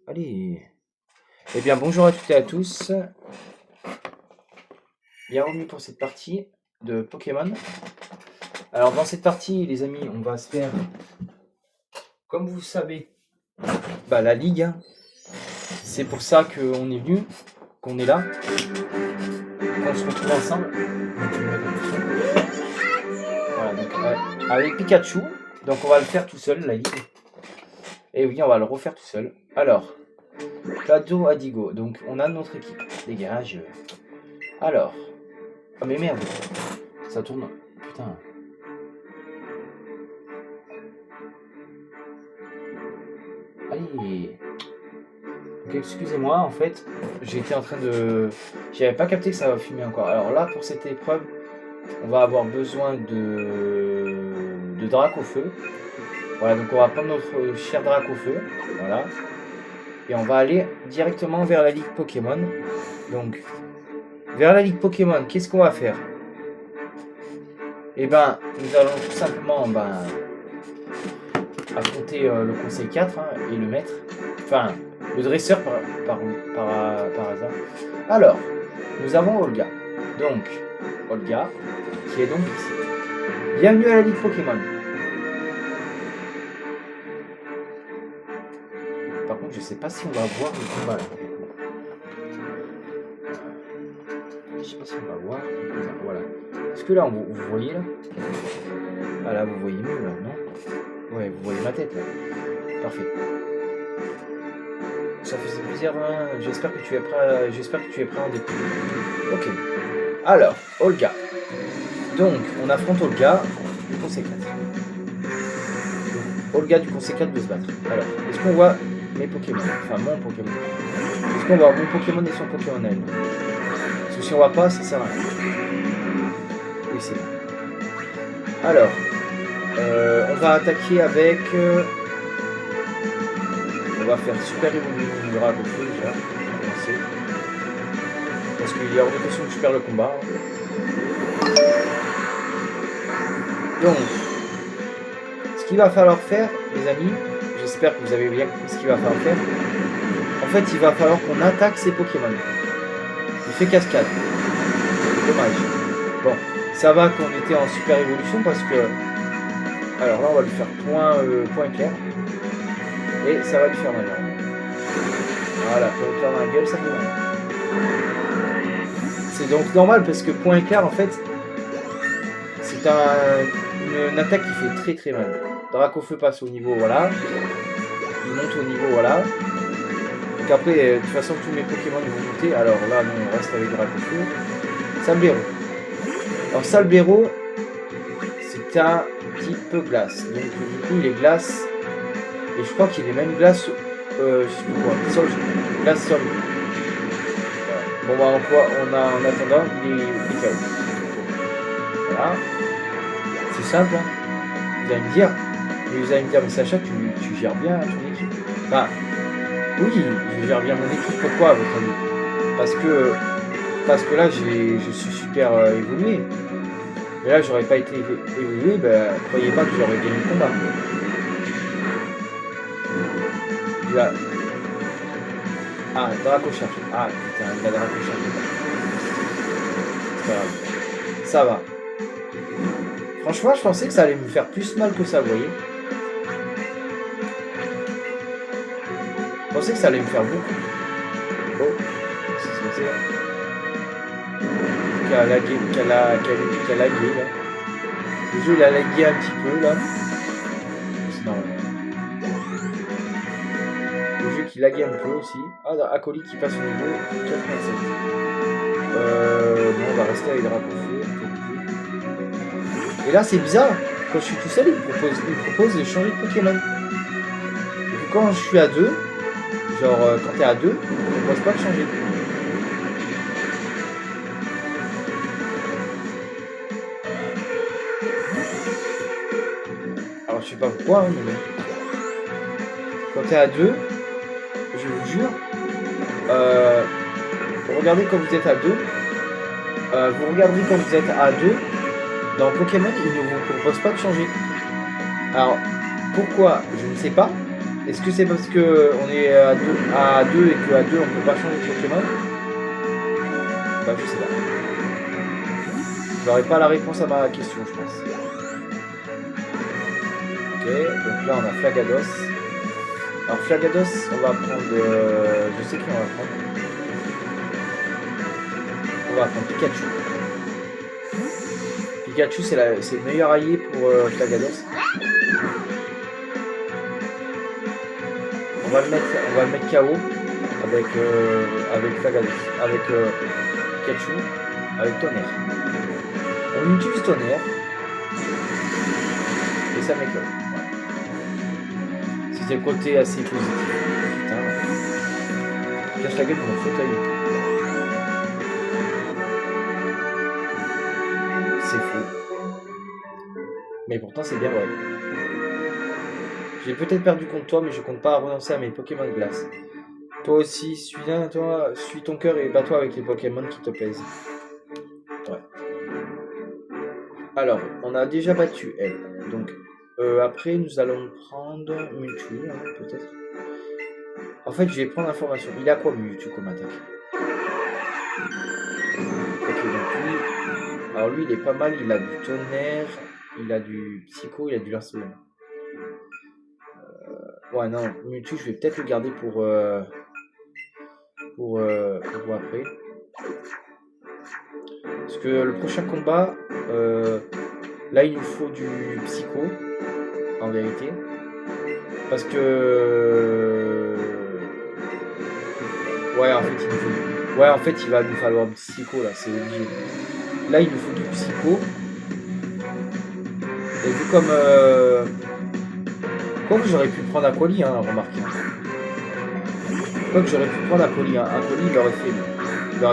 Allez. Eh bien, bonjour à toutes et à tous. Bienvenue pour cette partie de Pokémon. Alors, dans cette partie, les amis, on va se faire, comme vous savez, la ligue. C'est pour ça qu'on est venu, qu'on est là, qu'on se retrouve ensemble. Voilà, donc avec Pikachu. Donc, on va le faire tout seul, la ligue. Et oui, on va le refaire tout seul. Alors, Cadeau Adigo. Donc, on a notre équipe. Dégage. Alors. Ah, mais merde. Ça tourne. Putain. Allez. Donc, excusez-moi, en fait, j'étais en train de... J'avais pas capté que ça va fumer encore. Alors là, pour cette épreuve, on va avoir besoin de Dracofeu. Voilà, donc on va prendre notre cher Dracofeu. Voilà. Et on va aller directement vers la Ligue Pokémon. Donc, vers la Ligue Pokémon, qu'est-ce qu'on va faire? Eh ben, nous allons tout simplement affronter le Conseil 4 et le maître. Enfin, le dresseur par hasard. Alors, nous avons Olga. Donc, Olga, qui est donc ici. Bienvenue à la Ligue Pokémon. Par contre, je sais pas si on va voir le combat là. Je sais pas si on va voir. Voilà. Est-ce que là, vous voyez là? Ah là, vous voyez mieux là, non? Ouais, vous voyez ma tête là. Parfait. Ça faisait plaisir, hein. J'espère que tu es prêt en début. Ok. Alors, Olga. Donc, on affronte Olga du Conseil 4. Donc, Olga du Conseil 4 veut se battre. Alors, est-ce qu'on voit mes Pokémon? Enfin, mon Pokémon. Est-ce qu'on voit mon Pokémon et son Pokémon à elle? Parce que si on voit pas, ça sert à rien. Oui, c'est bon. Alors, on va attaquer avec... on va faire super évoluer le Dracofeu déjà. Parce qu'il y a hors de question que je perds le combat. Donc, ce qu'il va falloir faire, les amis, j'espère que vous avez bien compris ce qu'il va falloir faire. En fait, il va falloir qu'on attaque ces Pokémon. Il fait cascade. Dommage. Bon, ça va qu'on était en super évolution parce que... Alors là, on va lui faire point clair. Et ça va lui faire mal. Voilà, pour lui faire dans la gueule, ça fait mal. C'est donc normal parce que point clair, en fait, c'est une attaque qui fait très très mal. Dracofeu passe au niveau, voilà. Il monte au niveau, voilà. Donc après, de toute façon, tous mes Pokémon vont monter. Alors là, non, on reste avec Dracofeu. Salbero. Alors Salbero, c'est un type glace. Donc du coup, il est glace. Et je crois qu'il est même glace... je sais plus quoi. Sol. Glace sol. Voilà. Bon, en attendant, il est KO. Voilà. C'est simple, hein. Vous allez me dire, mais Sacha, tu gères bien ton équipe. Enfin, oui, je gère bien mon équipe. Pourquoi, à votre avis? Parce que là, je suis super évolué. Mais là, j'aurais pas été évolué, croyez pas que j'aurais gagné le combat. Là. Ah, Draco cherche. Ah, putain, il a Draco cherche. C'est pas grave. Ça va. Franchement, je pensais que ça allait me faire plus mal que ça, vous voyez. Je pensais que ça allait me faire beaucoup. Oh, c'est ce que c'est là. Qu'elle a lagué là. Le jeu il a lagué un petit peu là. C'est normal. Le jeu qui laguait un peu aussi. Ah, Acolyte qui passe au niveau 87. Bon, on va rester avec Dracofeu. Et là, c'est bizarre. Quand je suis tout seul, il me propose de changer de Pokémon. Et quand je suis à 2, genre quand t'es à 2, il ne propose pas de changer. Alors, je sais pas pourquoi, hein, mais bon. Quand t'es à 2, je vous jure, regardez quand vous êtes à 2. Vous regardez quand vous êtes à 2. Dans Pokémon, il ne vous propose pas de changer. Alors, pourquoi? Je ne sais pas. Est-ce que c'est parce que on est à 2 et qu'à 2 on peut pas changer de Pokémon? Bah je sais pas. J'aurais pas la réponse à ma question, je pense. Ok, donc là on a Flagados. Alors Flagados, on va prendre... je sais qui on va prendre. On va prendre Pikachu. Pikachu c'est le meilleur allié pour Flagados. On va le mettre KO avec Flagados, avec Pikachu, avec Tonnerre. On utilise Tonnerre et ça m'éclate. C'était le côté assez positif. Putain. Je cache la gueule de mon fauteuil. C'est fou. Mais pourtant c'est bien vrai. J'ai peut-être perdu contre toi, mais je compte pas renoncer à mes Pokémon de glace. Toi aussi, suis ton cœur et bats-toi avec les Pokémon qui te plaisent. Ouais. Alors, on a déjà battu elle. Donc, après, nous allons prendre Mewtwo, hein, peut-être. En fait, je vais prendre l'information. Il a quoi, Mewtwo, comme attaque? Ok, donc lui... Alors lui, il est pas mal. Il a du tonnerre, il a du psycho, il a du lance-flamme. Ouais, non, Mewtwo, je vais peut-être le garder pour après. Parce que le prochain combat, là, il nous faut du psycho, en vérité. Parce que... Ouais, en fait, il va nous falloir du psycho, là, c'est obligé. Là, il nous faut du psycho. Et vu comme... Quoique j'aurais pu prendre Aquali, hein, remarquez. Quoique j'aurais pu prendre Aquali, hein. Aquali, il aurait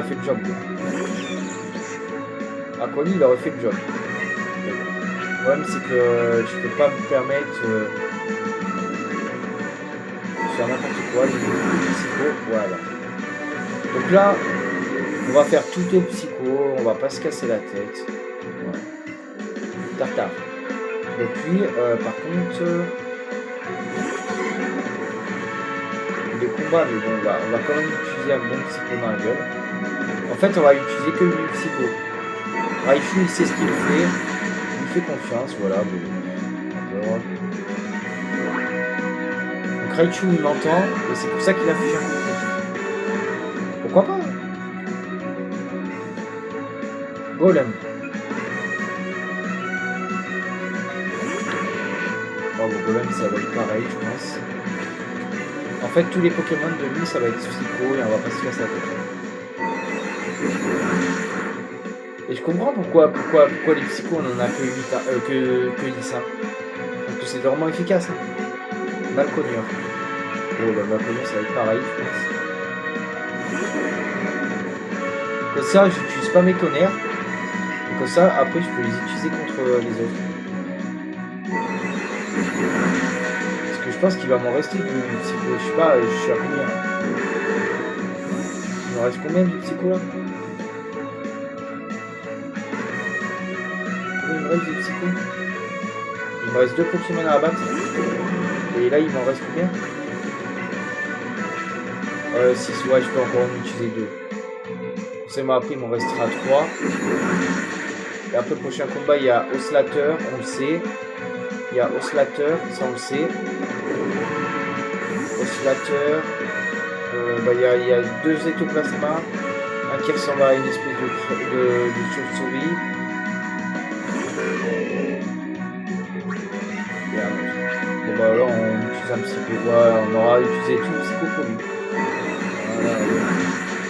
fait le job. Aquali, il aurait fait le job. Le problème, c'est que je peux pas me permettre de faire n'importe quoi. J'ai du psycho, voilà. Donc là, on va faire tout au psycho, on va pas se casser la tête. Voilà. Tartare. Donc lui, par contre... des combats, mais bon, on va quand même utiliser un bon psycho dans la gueule. En fait, on va utiliser que le psycho. Raichu, il sait ce qu'il fait, il fait confiance, voilà. Bon. Donc Raichu, il m'entend, et c'est pour ça qu'il a fait un coup. Pourquoi pas? Golem. Oh, bon, Golem, ça va être pareil, je pense. En fait, tous les Pokémon de lui, ça va être psycho et on va pas se casser la tête. Et je comprends pourquoi les psychos, on en a que 10. Parce que c'est vraiment efficace. Hein. Malcognure. Oh, bah, Malcognure, ça va être pareil, je pense. Comme ça, j'utilise pas mes tonnerres. Et comme ça, après, je peux les utiliser contre les autres. Je pense qu'il va m'en rester du psycho, je sais pas, je suis à combien? Il me reste combien du psycho là? Combien il me reste du psycho? Il me reste 2 Pokémon à abattre. Et là il m'en reste combien? 6, ouais, je peux encore en utiliser 2. Forcément après il m'en restera 3. Et après le prochain combat il y a Oscillateur, on le sait. Il y a Oscillateur, ça on le sait. Oscillateur, il y a 2 étoplasmas, un qui ressemble à une espèce de chauve-souris. Bon bah là on utilise un psycho, ouais, on aura utilisé tout le psycho pour lui. Voilà,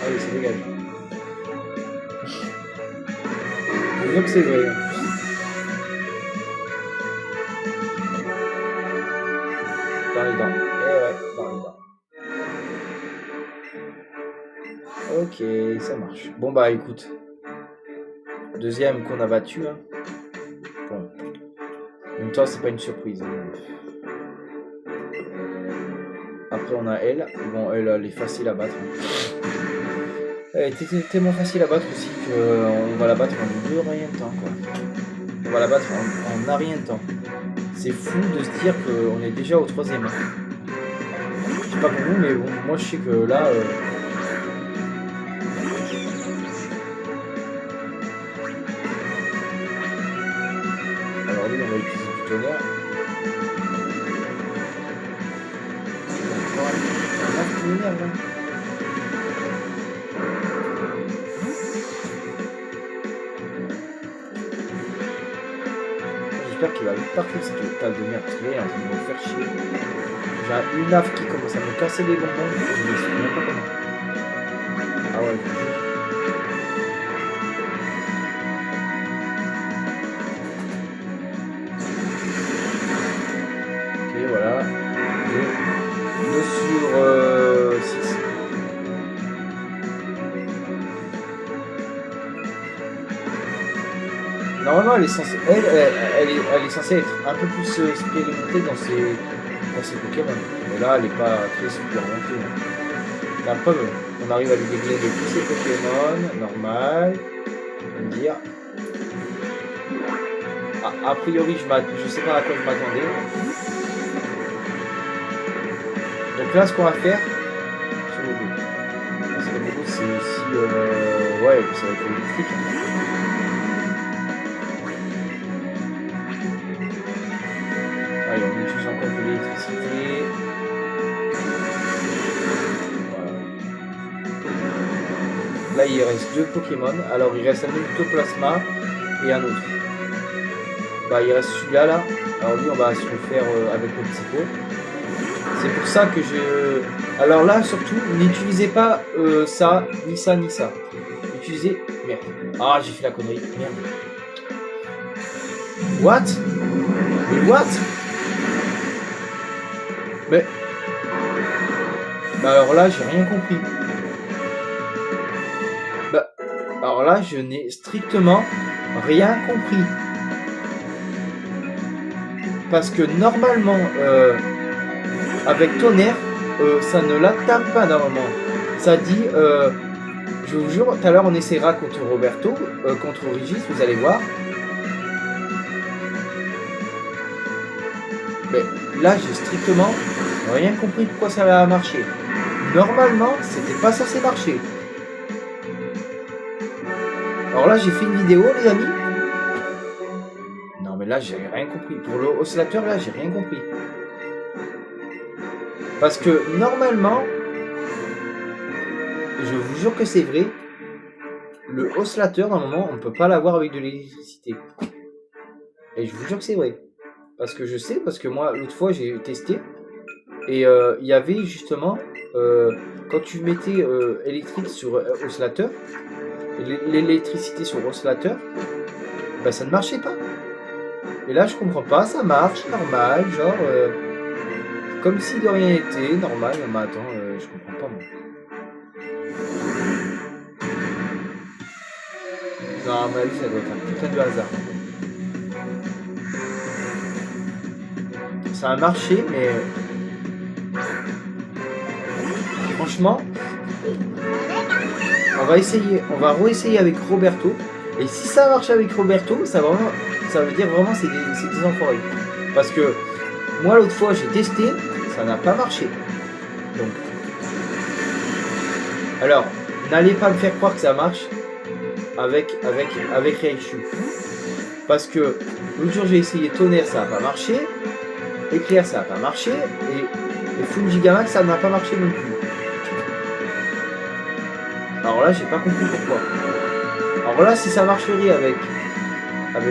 allez, ça dégage. Donc c'est vrai. Dans les dents. Dans les dents. Ok, ça marche. Bon bah écoute. Deuxième qu'on a battu. Hein. Bon. En même temps, c'est pas une surprise. Hein. Après, on a elle. Bon, elle est facile à battre. Hein. Elle était tellement facile à battre aussi qu'on va la battre en rien de temps. Quoi. On va la battre en rien de temps. C'est fou de se dire qu'on est déjà au 3e. sais pas pour vous, mais bon, moi je sais que là... Alors lui, on va utiliser du tonnerre. On m'énerve, hein. J'espère qu'il va vite partir cette table de merde, parce que là, il est en train de me faire chier. J'ai une naf qui commence à me casser les bonbons, je ne sais même pas comment. Ah ouais, je vous jure. Ok, voilà. 2 sur 6. Normalement, elle est censée, elle est censée être un peu plus expérimentée dans ses Pokémon. Mais là, elle n'est pas très expérimentée. La preuve, on arrive à lui déglinguer tous ses Pokémon, normal, on va me dire. Ah, a priori, je sais pas à quoi je m'attendais. Donc là, ce qu'on va faire, c'est le bout. Parce que le bout, c'est aussi, ouais, ça va être électrique. Allez, on utilise encore de l'électricité. Voilà. Là, il reste 2 Pokémon. Alors, il reste un Ectoplasma et un autre. Bah, il reste celui-là, là. Alors, lui, on va se le faire avec le Psycho. C'est pour ça que je... Alors là, surtout, n'utilisez pas ça, ni ça, ni ça. Utilisez... Merde. Ah, j'ai fait la connerie. Merde. What? Mais what? Mais... Bah alors là, j'ai rien compris. Bah... Alors là, je n'ai strictement rien compris. Parce que normalement... avec tonnerre, ça ne l'attaque pas normalement. Ça dit, je vous jure, tout à l'heure on essaiera contre Roberto, contre Régis, vous allez voir. Mais là, j'ai strictement rien compris pourquoi ça va marcher. Normalement, c'était pas censé marcher. Alors là, j'ai fait une vidéo, les amis. Non, mais là, j'ai rien compris. Pour le oscillateur, là, j'ai rien compris. Parce que normalement, je vous jure que c'est vrai, le oscillateur, normalement, on ne peut pas l'avoir avec de l'électricité. Et je vous jure que c'est vrai. Parce que je sais, parce que moi, l'autre fois, j'ai testé. Et il y avait justement, quand tu mettais électrique sur oscillateur, l'électricité sur oscillateur, bah, ça ne marchait pas. Et là, je comprends pas, ça marche, normal, genre... comme si de rien n'était, normal, mais attends, je comprends pas moi. Non, à mon avis, ça doit être un putain de hasard. Ça a marché, mais... Franchement, on va essayer, on va re-essayer avec Roberto. Et si ça marche avec Roberto, ça veut dire vraiment c'est des enfoirés. Parce que moi, l'autre fois, j'ai testé, ça n'a pas marché. Donc, alors, n'allez pas me faire croire que ça marche avec Raichu. Parce que l'autre jour, j'ai essayé Tonnerre, ça n'a pas marché. Éclair, ça n'a pas marché. Et Fujigamax, ça n'a pas marché non plus. Alors là, j'ai pas compris pourquoi. Alors là, si ça marcherait avec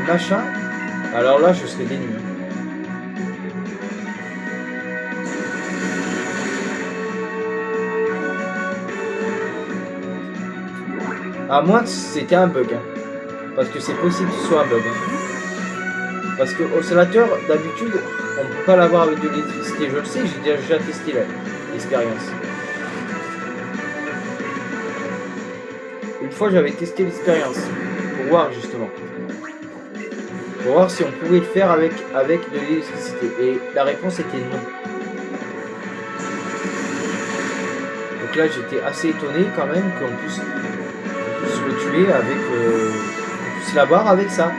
machin, alors là, je serais dénu. À moins que c'était un bug. Parce que c'est possible que ce soit un bug. Parce que oscillateur, d'habitude, on ne peut pas l'avoir avec de l'électricité. Je le sais, j'ai déjà testé l'expérience. Une fois, j'avais testé l'expérience. Pour voir, justement. Pour voir si on pouvait le faire avec de l'électricité. Et la réponse était non. Donc là, j'étais assez étonné quand même qu'on puisse le tuer avec... qu'on puisse l'avoir avec ça.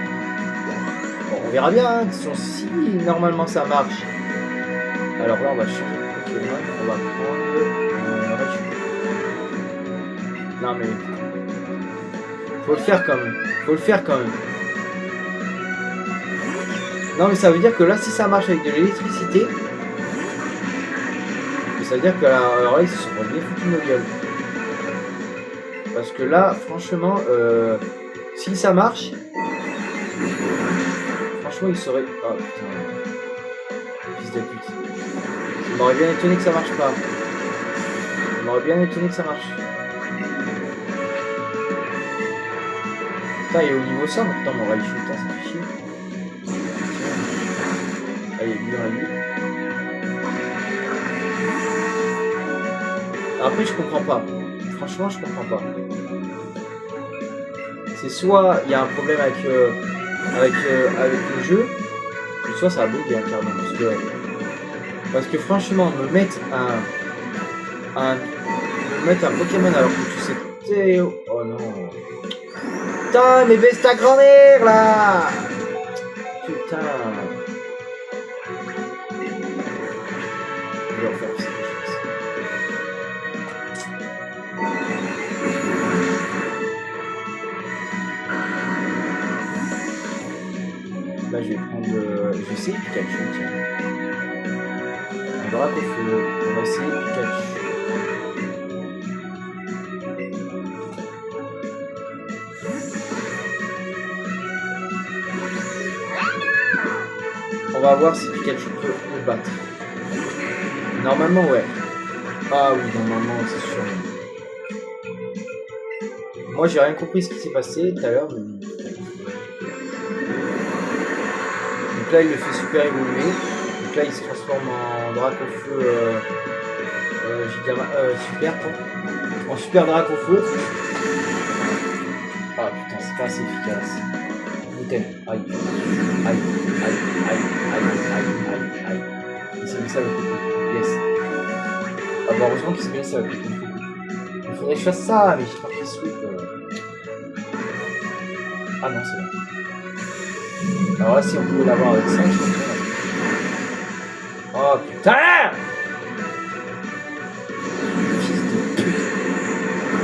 Bon, on verra bien, hein, si normalement ça marche. Alors là, on va changer de Pokémon, on va prendre Raichu. Non mais... Faut le faire quand même. Faut le faire quand même. Non mais ça veut dire que là, si ça marche avec de l'électricité, ça veut dire que alors là, ils se sont bien foutus nos gueules. Parce que là, franchement, si ça marche, franchement, il serait... Oh putain. Fils de pute. Je m'aurais bien étonné que ça marche pas. Je m'aurais bien étonné que ça marche. Putain, il est au niveau 100, putain, mon Raichu, putain, ça fait chier. Allez, lui dans la nuit. Après, je comprends pas. Franchement, je comprends pas. C'est soit il y a un problème avec le jeu, soit ça a bugué carrément. Parce que franchement, me mettre un Pokémon alors que tu sais que t'es... Oh non. Putain, mais baisse ta grand-mère là. Putain. Je vais refaire ça. Là, je vais prendre... je vais essayer Pikachu, tiens. Un Dracofeu. On va essayer Pikachu. On va voir si Pikachu peut nous battre. Normalement, ouais. Ah oui, normalement, c'est sûr. Moi, j'ai rien compris ce qui s'est passé tout à l'heure. Mais... Donc là, il le fait super évoluer. Donc là, il se transforme en Dracofeu super, quoi. En super Dracofeu. Ah putain, c'est pas assez efficace. Nickel. Aïe. Aïe. Aïe. Aïe. Aïe. Aïe. Aïe. Aïe. Il s'est mis ça avec le coup. Yes. Ah bah heureusement qu'il s'est mis ça avec le coup. Il faudrait que je fasse ça, mais j'ai pas pris sweep. Ah non, c'est bon. Alors là, si on pouvait l'avoir avec ça, je pense que... Oh putain! Fils de pute!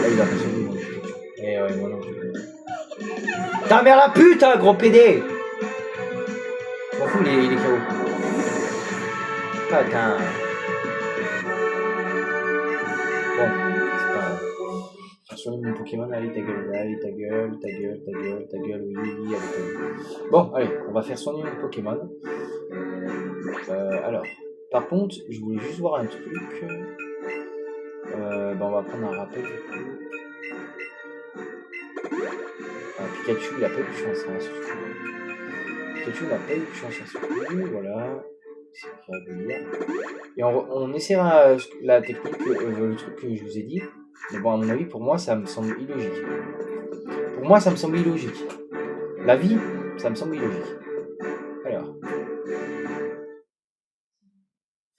Là, il a pas sauvé mon Pikachu. Eh ouais, moi non plus. Ta mère la pute, hein, gros PD! Je m'en fous, il est KO. Putain. Bon, c'est pas grave. Sur mon Pokémon, allez ta gueule, allez ta gueule, ta gueule, ta gueule, ta gueule, oui, oui, allez ta gueule. Bon, allez, on va faire soigner mon Pokémon. Alors, par contre, je voulais juste voir un truc. On va prendre un rappel du coup. Pikachu, il a pas eu de chance, hein, surtout. Pikachu n'a pas eu de chance, hein, surtout. Voilà. C'est vrai de lire. Et on essaiera la technique, le truc que je vous ai dit. Mais bon, à mon avis, pour moi, ça me semble illogique. Pour moi, ça me semble illogique. La vie, ça me semble illogique. Alors.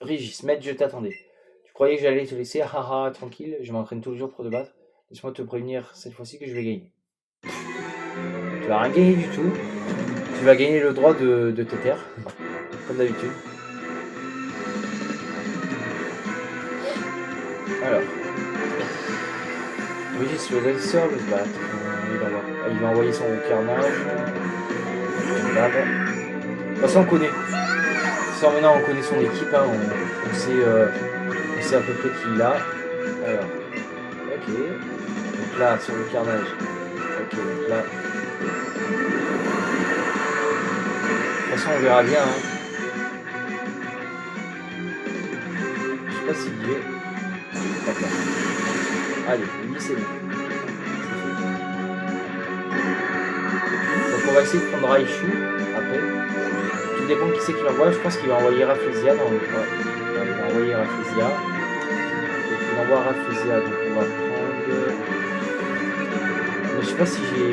Régis, maître, je t'attendais. Tu croyais que j'allais te laisser, haha, tranquille, je m'entraîne tous les jours pour te battre. Laisse-moi te prévenir cette fois-ci que je vais gagner. Tu vas rien gagner du tout. Tu vas gagner le droit de te taire, comme d'habitude. Alors. Régis, le dresseur veut se battre. Il va envoyer son carnage. De toute façon, on connaît. Maintenant, on connaît son équipe. Hein, on sait à peu près qui il a. Alors. Ok. Donc là, sur le carnage. Ok, donc là. De toute façon, on verra bien. Hein. Je sais pas s'il y est. D'accord. Allez, lui c'est bon. Donc on va essayer de prendre Raichu après. Tout dépend qui c'est qui l'envoie. Je pense qu'il va envoyer Rafflesia dans le... Ouais. Il va envoyer Rafflesia. Donc il envoie Rafflesia. Donc on va prendre... Mais je sais pas si j'ai...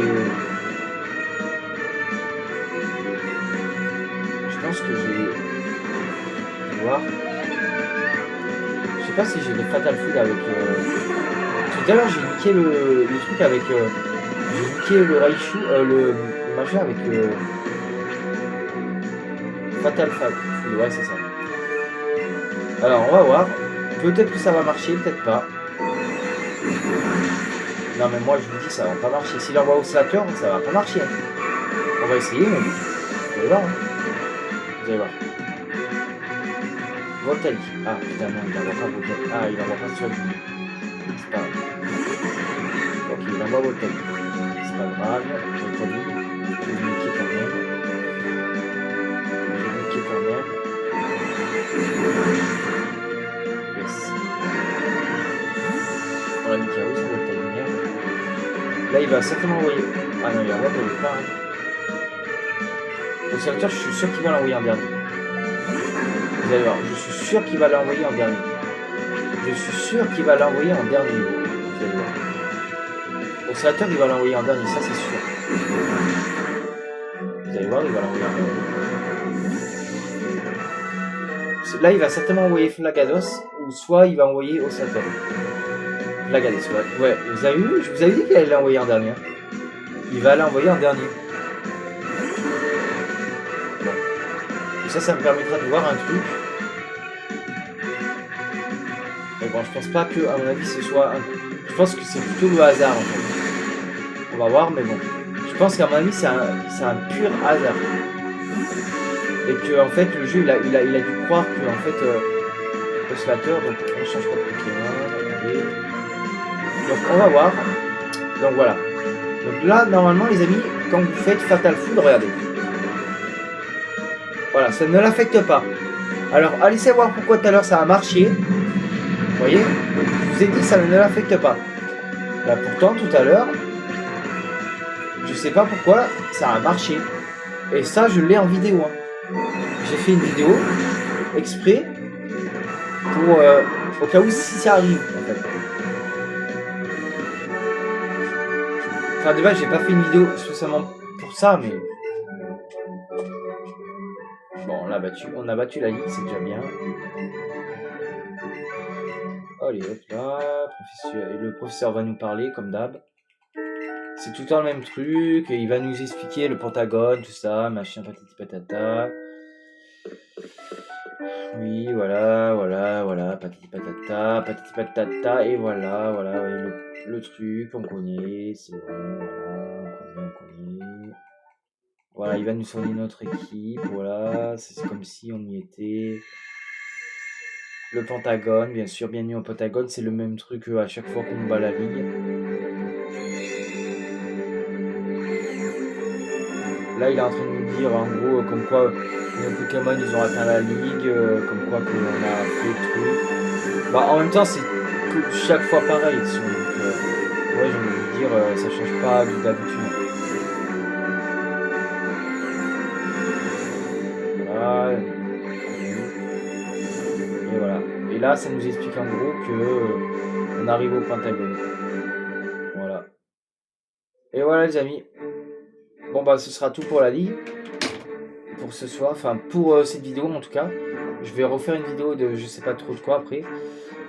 Je pense que j'ai... Je vais voir. Je sais pas si j'ai le Fatal Food avec... Tout à l'heure j'ai niqué le truc avec... J'ai niqué le Raichu, le machin avec... Fatal Food, ouais c'est ça. Alors on va voir. Peut-être que ça va marcher, peut-être pas. Non mais moi je vous dis ça va pas marcher. S'il envoie oscillateur, ça va pas marcher. On va essayer, mais vous allez voir. Hein. Vous allez voir. Voltaïque. Ah putain non, il envoie pas Voltaïque. Ah, il envoie pas sur lui. C'est pas grave. Ok, il envoie Voltaïque. C'est pas grave. Voltaïque. Je vais le niquer quand même. Yes. On l'a mis KO, c'est Voltaïque. Merde. Là il va certainement envoyer. Ah non, il envoie pas. Hein. L'observateur, je suis sûr qu'il va l'envoyer en dernier. Vous allez voir, je suis sûr qu'il va l'envoyer en dernier. Je suis sûr qu'il va l'envoyer en dernier. Vous allez voir. L'observateur, il va l'envoyer en dernier, ça c'est sûr. Vous allez voir, il va l'envoyer en dernier. Là, il va certainement envoyer Flagados, ou soit il va envoyer Ossator. Flagados, ouais. Vous avez vu, je vous avais dit qu'il allait l'envoyer en dernier. Il va l'envoyer en dernier. Bon. Et ça me permettra de voir un truc. Mais bon, je pense pas que, à mon avis, ce soit un... Je pense que c'est plutôt le hasard, en fait. On va voir, mais bon. Je pense qu'à mon avis, c'est un pur hasard. Et que, en fait, le jeu, il a dû croire que, en fait, Oscillateur, donc on change pas de Pokémon, regardez. Donc, on va voir. Donc, voilà. Donc là, normalement, les amis, quand vous faites Fatal Foudre, regardez. Voilà, ça ne l'affecte pas. Alors, allez savoir pourquoi tout à l'heure ça a marché. Vous voyez, je vous ai dit, ça ne l'affecte pas. Là, pourtant, tout à l'heure, je sais pas pourquoi ça a marché. Et ça, je l'ai en vidéo. Hein. J'ai fait une vidéo exprès pour au cas où si ça arrive. En fait. Enfin, de base, j'ai pas fait une vidéo spécialement pour ça, mais bon, on a battu la ligue, c'est déjà bien. Allez, hop là, le professeur va nous parler comme d'hab. C'est tout le temps le même truc, il va nous expliquer le pentagone, tout ça, machin, patati patata. Oui, voilà, patati patata, et voilà, oui, le truc, on connaît, c'est bon, voilà, on connaît. Voilà, il va nous fournir notre équipe, voilà, c'est comme si on y était. Le Pentagone, bien sûr, bienvenue au Pentagone, c'est le même truc à chaque fois qu'on bat la ligue. Là, il est en train de nous dire, en gros, comme quoi nos Pokémon, ils ont atteint la ligue, comme quoi qu'on a fait le truc. Bah, en même temps, c'est chaque fois pareil, donc, ouais, j'ai envie de dire, ça change pas d'habitude. Voilà. Et voilà. Et là, ça nous explique en gros que on arrive au Pentagone. Voilà. Et voilà, les amis. Bon, bah, ce sera tout pour la ligue. Pour ce soir. Enfin, pour cette vidéo, en tout cas. Je vais refaire une vidéo de je sais pas trop de quoi après.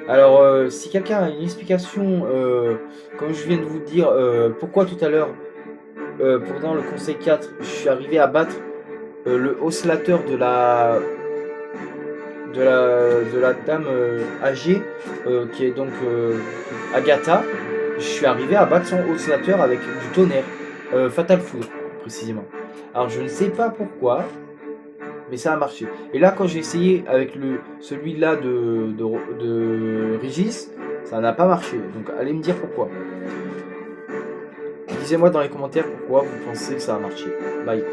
Alors, si quelqu'un a une explication, comme je viens de vous dire, pourquoi tout à l'heure, pendant le conseil 4, je suis arrivé à battre le oscillateur de la dame âgée, qui est donc Agatha, je suis arrivé à battre son oscillateur avec du tonnerre, Fatal Foudre précisément. Alors je ne sais pas pourquoi, mais ça a marché. Et là quand j'ai essayé avec celui-là de Régis, ça n'a pas marché. Donc allez me dire pourquoi. Disez-moi dans les commentaires pourquoi vous pensez que ça a marché. Bye.